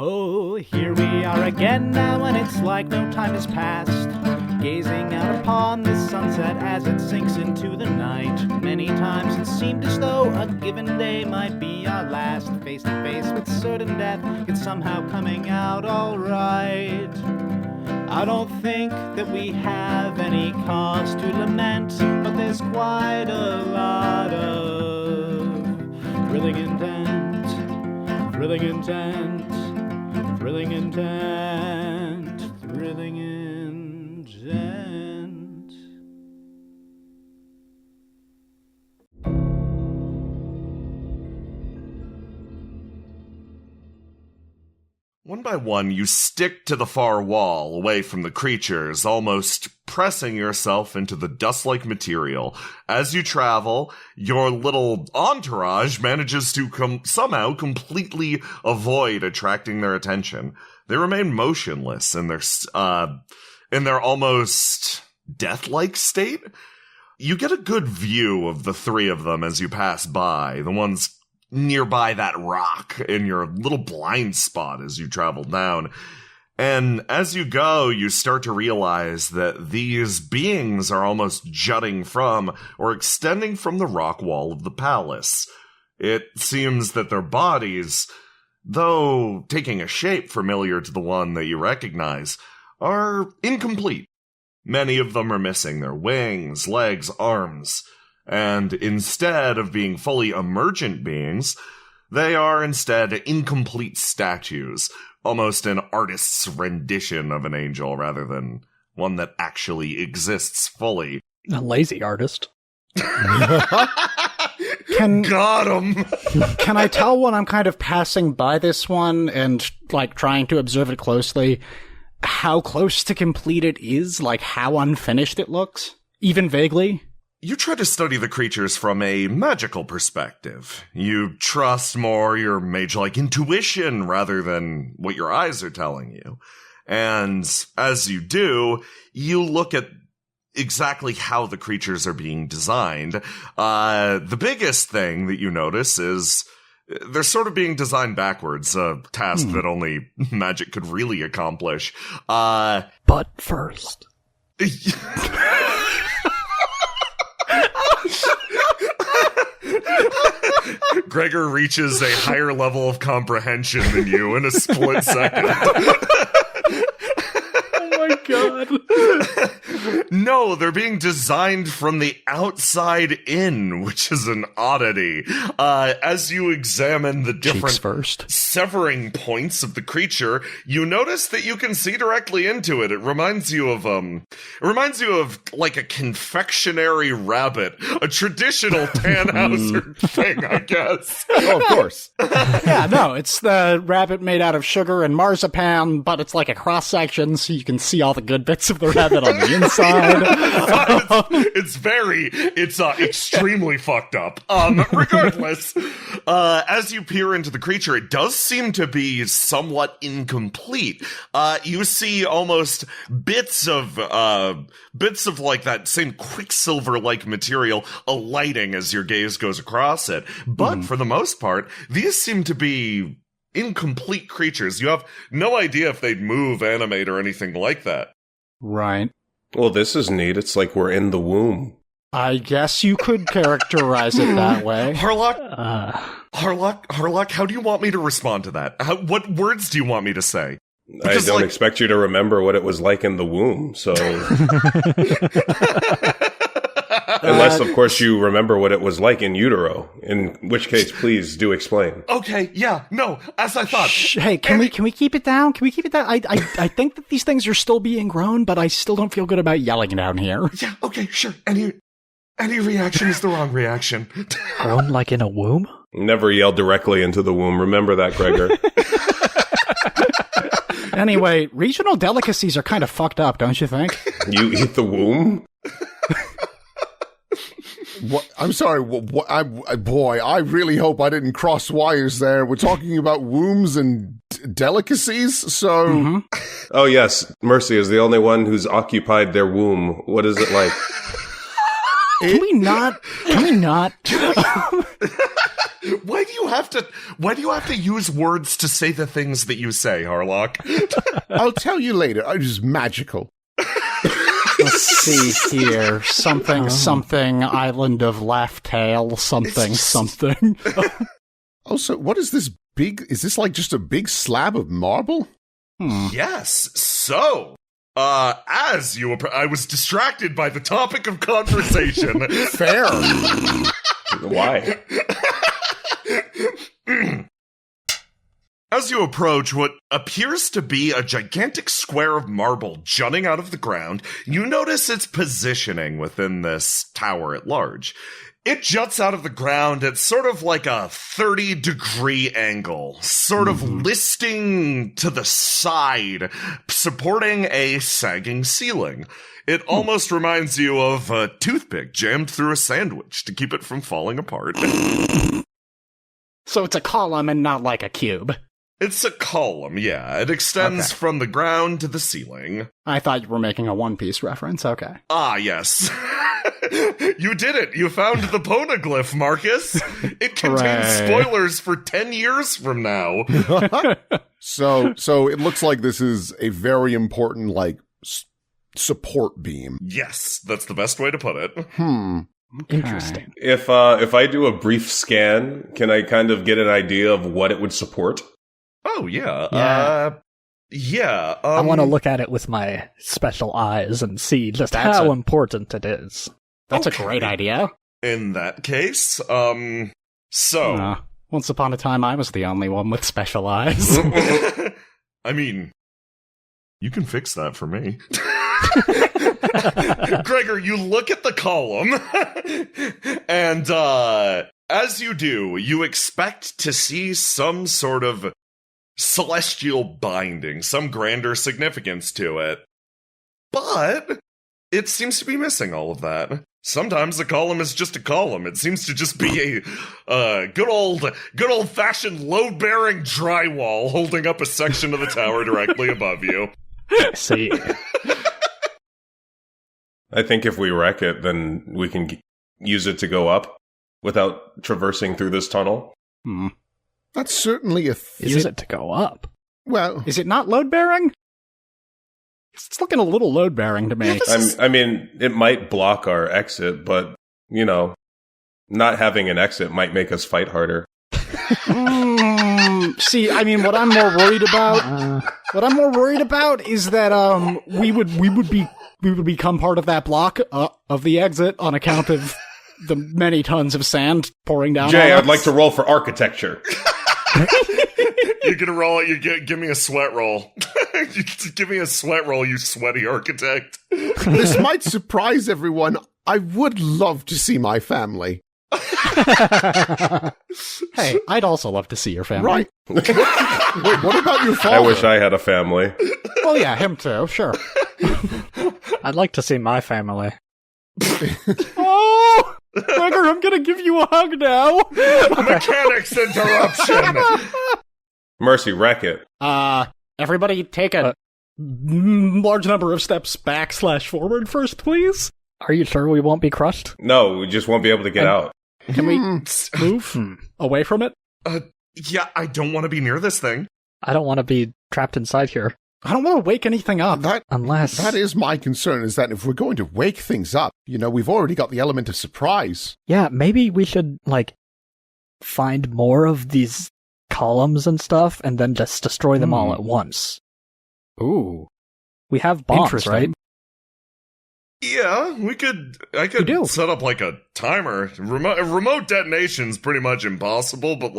Oh, here we are again now, and it's like no time has passed. Gazing out upon the sunset as it sinks into the night. Many times it seemed as though a given day might be our last. Face to face with certain death, it's somehow coming out alright. I don't think that we have any cause to lament, but there's quite a lot of thrilling intent, thrilling intent, thrilling intent, thrilling intent. One by one, you stick to the far wall, away from the creatures, almost pressing yourself into the dust-like material. As you travel, your little entourage manages to somehow completely avoid attracting their attention. They remain motionless in their almost death-like state. You get a good view of the three of them as you pass by, the ones nearby that rock in your little blind spot as you travel down. And as you go, you start to realize that these beings are almost jutting from or extending from the rock wall of the palace. It seems that their bodies, though taking a shape familiar to the one that you recognize, are incomplete. Many of them are missing their wings, legs, arms. And instead of being fully emergent beings, they are instead incomplete statues, almost an artist's rendition of an angel rather than one that actually exists fully. A lazy artist. Got him! Can I tell when I'm kind of passing by this one and, like, trying to observe it closely, how close to complete it is? Like, how unfinished it looks? Even vaguely? You try to study the creatures from a magical perspective. You trust more your mage-like intuition rather than what your eyes are telling you. And as you do, you look at exactly how the creatures are being designed. The biggest thing that you notice is they're sort of being designed backwards, a task that only magic could really accomplish. But first. Gregor reaches a higher level of comprehension than you in a split second. Oh my god. No, they're being designed from the outside in, which is an oddity. As you examine the different severing points of the creature, you notice that you can see directly into it. It reminds you of like a confectionery rabbit, a traditional Tannhauser thing, I guess. Oh, of course. Yeah, no, it's the rabbit made out of sugar and marzipan, but it's like a cross-section so you can see all the good bits of the rabbit on the inside. It's extremely fucked up. Regardless, as you peer into the creature, it does seem to be somewhat incomplete. You see almost bits of like that same quicksilver-like material alighting as your gaze goes across it. But for the most part, these seem to be incomplete creatures. You have no idea if they'd move, animate, or anything like that. Right. Well, this is neat. It's like we're in the womb. I guess you could characterize it that way. Harlock, how do you want me to respond to that? What words do you want me to say? Because, I don't expect you to remember what it was like in the womb, so... Unless, of course, you remember what it was like in utero, in which case, please do explain. Okay, yeah, no, as I thought. Hey, can we keep it down? Can we keep it down? I think that these things are still being grown, but I still don't feel good about yelling down here. Yeah, okay, sure. Any reaction is the wrong reaction. Grown like in a womb? Never yell directly into the womb. Remember that, Gregor. Anyway, regional delicacies are kind of fucked up, don't you think? You eat the womb? What? I'm sorry. Boy, I really hope I didn't cross wires there. We're talking about wombs and delicacies, so... Mm-hmm. Oh, yes. Mercy is the only one who's occupied their womb. What is it like? Can we not? Why do you have to use words to say the things that you say, Harlock? I'll tell you later. It was magical. Let's see here. Something, Island of Laugh Tale, something. Also, what is this big? Is this like just a big slab of marble? Yes. So, I was distracted by the topic of conversation. Fair. Why? As you approach what appears to be a gigantic square of marble jutting out of the ground, you notice its positioning within this tower at large. It juts out of the ground at sort of like a 30-degree angle, sort of listing to the side, supporting a sagging ceiling. It almost reminds you of a toothpick jammed through a sandwich to keep it from falling apart. So it's a column and not like a cube. It's a column, yeah. It extends from the ground to the ceiling. I thought you were making a One Piece reference, okay. Ah, yes. You did it. You found the poneglyph, Marcus. It contains spoilers for 10 years from now. So it looks like this is a very important, like, support beam. Yes, that's the best way to put it. Interesting. If I do a brief scan, can I kind of get an idea of what it would support? Oh, yeah. Yeah. I want to look at it with my special eyes and see just how important it is. That's a great idea. In that case, so... once upon a time, I was the only one with special eyes. I mean, you can fix that for me. Gregor, you look at the column, and as you do, you expect to see some sort of celestial binding, some grander significance to it. But it seems to be missing all of that. Sometimes the column is just a column. It seems to just be a good old-fashioned load-bearing drywall holding up a section of the tower directly above you. See. I think if we wreck it, then we can use it to go up without traversing through this tunnel. That's certainly a Use it to go up. Well, is it not load-bearing? It's looking a little load-bearing to me. I mean, it might block our exit, but, you know, not having an exit might make us fight harder. See, I mean, what I'm more worried about is that we would become part of that block of the exit on account of the many tons of sand pouring down. Jay, on I'd us. like to roll for architecture. You're gonna roll it. Give me a sweat roll. Give me a sweat roll, you sweaty architect. this might surprise everyone. I would love to see my family. Hey, I'd also love to see your family. Right. Wait, what about your father? I wish I had a family. Well, yeah, him too, sure. I'd like to see my family. Oh! Gregor, I'm gonna give you a hug now! Mechanics interruption! Mercy, wreck it. Everybody take a large number of steps back/forward first, please. Are you sure we won't be crushed? No, we just won't be able to get out. Can we move away from it? Yeah, I don't want to be near this thing. I don't want to be trapped inside here. I don't want to wake anything up. Unless... That is my concern, is that if we're going to wake things up, we've already got the element of surprise. Yeah, maybe we should, find more of these columns and stuff, and then just destroy them all at once. Ooh. We have bombs, Interesting. right? Yeah, I could set up a timer. Remote detonation's pretty much impossible, but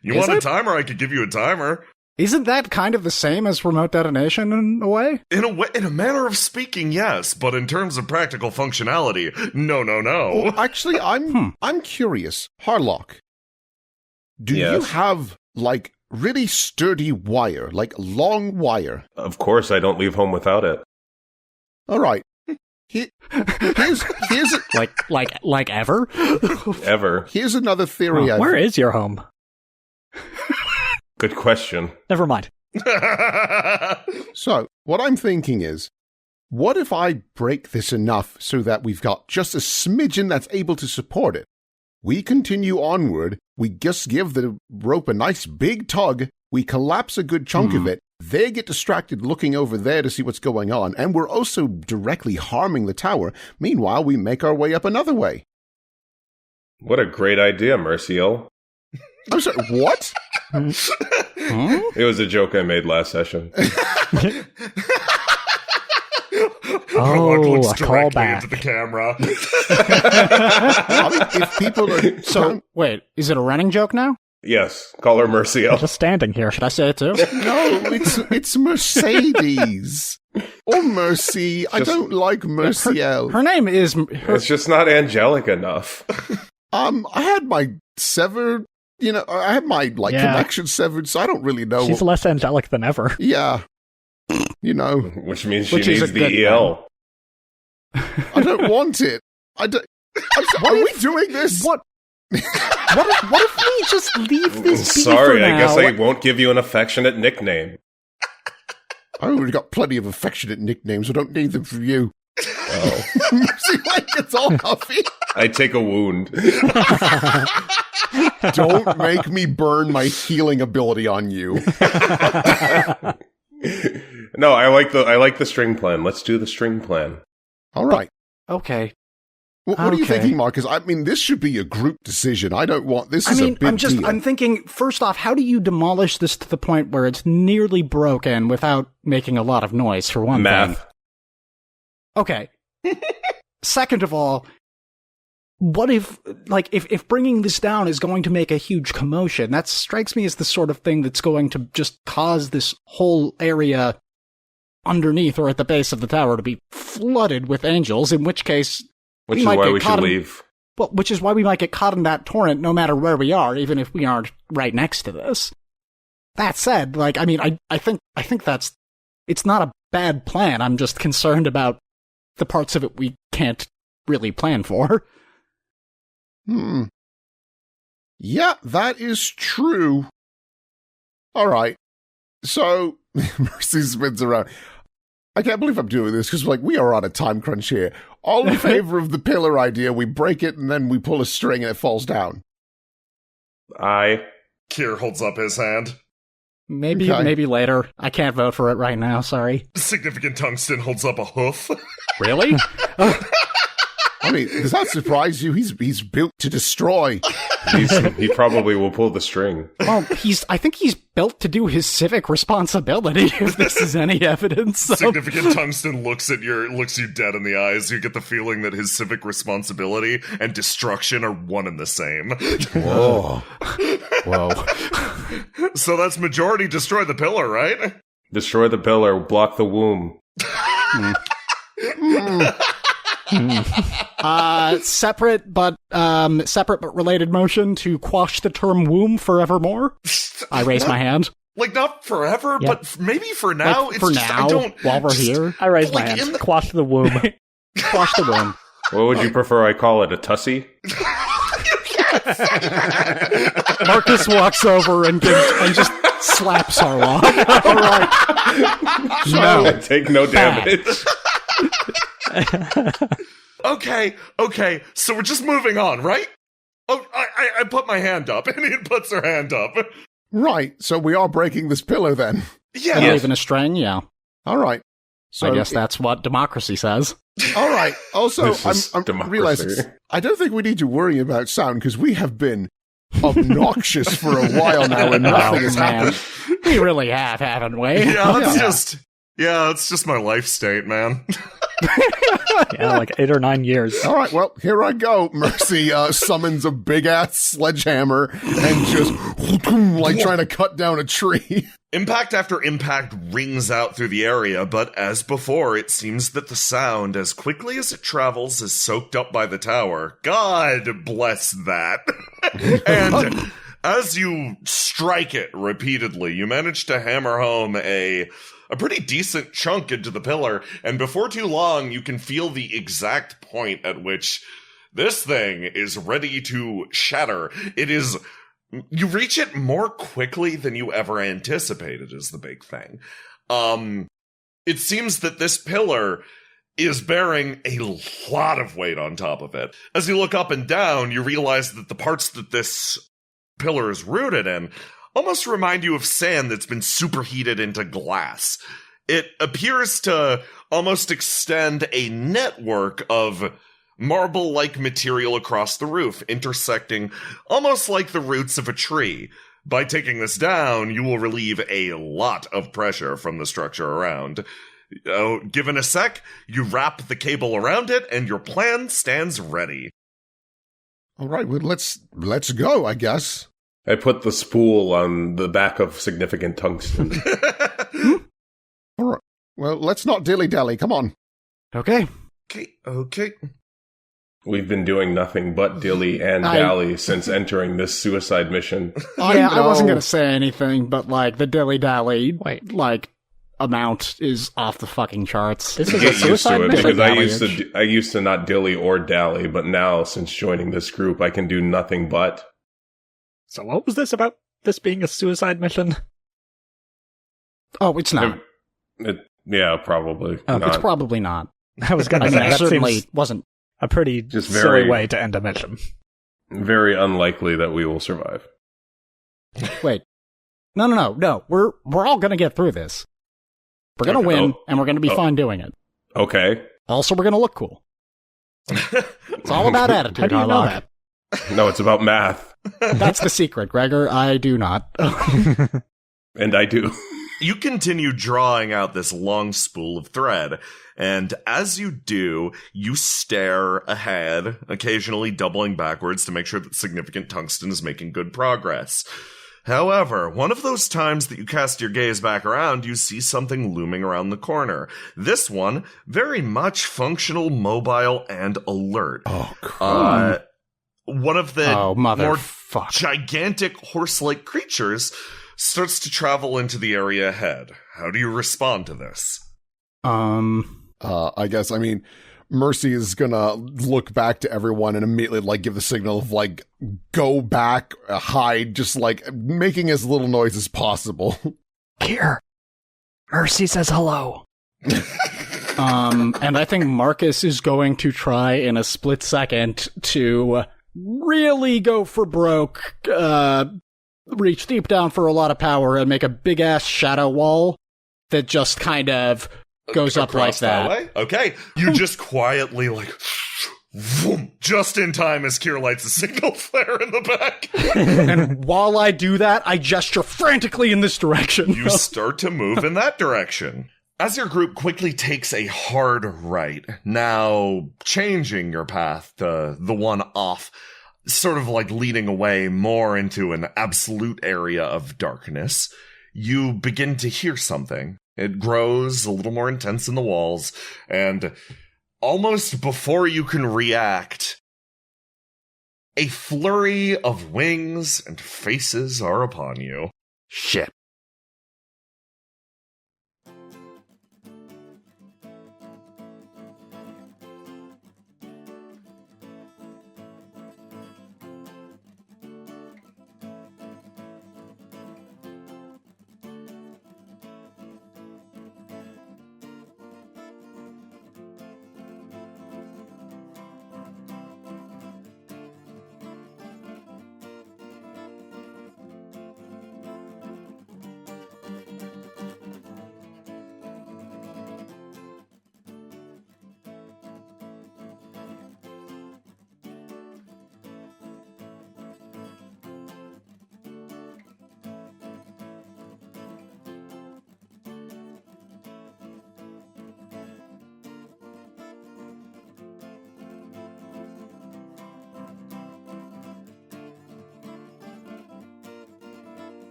you want a timer, I could give you a timer. Isn't that kind of the same as remote detonation in a way? In a manner of speaking, yes, but in terms of practical functionality, no. Well, actually, I'm curious. Harlock, do you have really sturdy wire, long wire? Of course, I don't leave home without it. All right. Here's like ever? Ever. Here's another theory. Where is your home? Good question. Never mind. So, what I'm thinking is, what if I break this enough so that we've got just a smidgen that's able to support it? We continue onward, we just give the rope a nice big tug, we collapse a good chunk of it, they get distracted looking over there to see what's going on, and we're also directly harming the tower. Meanwhile, we make our way up another way. What a great idea, Merciel. I'm sorry, what? It was a joke I made last session. Oh, a callback. Into the camera. I mean, if people are... So, wait, is it a running joke now? Yes, call her Merciel. Just standing here. Should I say it too? No, it's Mercedes. Or Mercy. I don't like Merciel. Her name is... It's just not angelic enough. I had my severed... I had my, connection severed, so I don't really know. She's less angelic than ever. Yeah. Which means she Which is needs a the good EL. I don't want it. I don't... Are we doing this? What if we just leave this be Sorry, for I guess now? I won't give you an affectionate nickname. I already got plenty of affectionate nicknames. I don't need them from you. Oh. See, it's all huffy. I take a wound. Don't make me burn my healing ability on you. No, I like the string plan. Let's do the string plan. All right. Okay. What are you Okay. thinking, Marcus? I mean, this should be a group decision. I don't want this. Is a big deal. I'm thinking, first off, how do you demolish this to the point where it's nearly broken without making a lot of noise, for one thing? Math. Okay. Second of all, what if bringing this down is going to make a huge commotion? That strikes me as the sort of thing that's going to just cause this whole area underneath or at the base of the tower to be flooded with angels, in which case... Which is why we should leave. Well, which is why we might get caught in that torrent no matter where we are, even if we aren't right next to this. That said, I think that's... It's not a bad plan. I'm just concerned about the parts of it we can't really plan for. Yeah, that is true. All right. So, Mercy spins around. I can't believe I'm doing this because, we are on a time crunch here. All in favor of the pillar idea, we break it and then we pull a string and it falls down. Kier holds up his hand. Maybe later. I can't vote for it right now, sorry. Significant Tungsten holds up a hoof. Really? I mean, does that surprise you? He's built to destroy. He probably will pull the string. Well, I think he's built to do his civic responsibility, if this is any evidence. Significant Tungsten looks you dead in the eyes. You get the feeling that his civic responsibility and destruction are one and the same. Whoa. So that's majority destroy the pillar, right? Destroy the pillar, block the womb. Separate but related motion to quash the term womb forevermore. I raise my hand. Not forever, but maybe for now. For now, while we're here. I raise my hand. Quash the womb. Quash the womb. What would you prefer I call it, a tussie? Marcus walks over and just slaps Harlock. All right. No. Take no damage. Okay, so we're just moving on, right? Oh, I put my hand up, and he puts her hand up. Right, so we are breaking this pillar then. Yeah. Leaving a string, yeah. All right. So I guess that's what democracy says. All right. Also, I'm democracy. realizing I don't think we need to worry about sound because we have been obnoxious for a while now and nothing has happened. We really have, haven't we? Yeah, it's just my life state, man. Yeah, 8 or 9 years. All right, well, here I go. Mercy summons a big-ass sledgehammer and just trying to cut down a tree. Impact after impact rings out through the area, but as before, it seems that the sound, as quickly as it travels, is soaked up by the tower. God bless that. And as you strike it repeatedly, you manage to hammer home a pretty decent chunk into the pillar, and before too long, you can feel the exact point at which this thing is ready to shatter. You reach it more quickly than you ever anticipated is the big thing. It seems that this pillar is bearing a lot of weight on top of it. As you look up and down, you realize that the parts that this pillar is rooted in almost remind you of sand that's been superheated into glass. It appears to almost extend a network of marble-like material across the roof, intersecting almost like the roots of a tree. By taking this down, you will relieve a lot of pressure from the structure around. Given a sec, you wrap the cable around it, and your plan stands ready. All right, well, let's go, I guess. I put the spool on the back of significant tungsten. All right. Well, let's not dilly-dally. Come on. Okay. Okay. We've been doing nothing but dilly and dally since entering this suicide mission. I wasn't going to say anything, but, like, the dilly-dally, Wait. like, amount is off the fucking charts. This is a Get used suicide to it, mission. because I used to not dilly or dally, but now, since joining this group, I can do nothing but. So what was this about? This being a suicide mission? Oh, it's not. Yeah, probably. Oh, not. It's probably not. I was going I to mean, say, it that certainly seems wasn't. a pretty Just silly very- way to end a mission. Very unlikely that we will survive. Wait. No. We're all going to get through this. We're going to win, and we're going to be fine doing it. Okay. Also, we're going to look cool. It's all about attitude. How do you know Harlock. that? No, it's about math. That's the secret, Gregor. I do not. And I do. You continue drawing out this long spool of thread, and as you do, you stare ahead, occasionally doubling backwards to make sure that significant tungsten is making good progress. However, one of those times that you cast your gaze back around, you see something looming around the corner. This one, very much functional, mobile, and alert. Oh, crap. One of the more motherfucker. gigantic horse-like creatures starts to travel into the area ahead. How do you respond to this? I guess, Mercy is gonna look back to everyone and immediately, like, give the signal of, like, go back, hide, just, like, making as little noise as possible. Here. Mercy says hello. And I think Marcus is going to try in a split second to really go for broke, reach deep down for a lot of power and make a big-ass shadow wall that just kind of goes up like Across that. way? Okay. You just quietly, like, vroom, just in time as Kier lights a signal flare in the back. And while I do that, I gesture frantically in this direction. You start to move in that direction. As your group quickly takes a hard right, now changing your path to the one off, sort of like leading away more into an absolute area of darkness, you begin to hear something. It grows a little more intense in the walls, and almost before you can react, a flurry of wings and faces are upon you. Shit.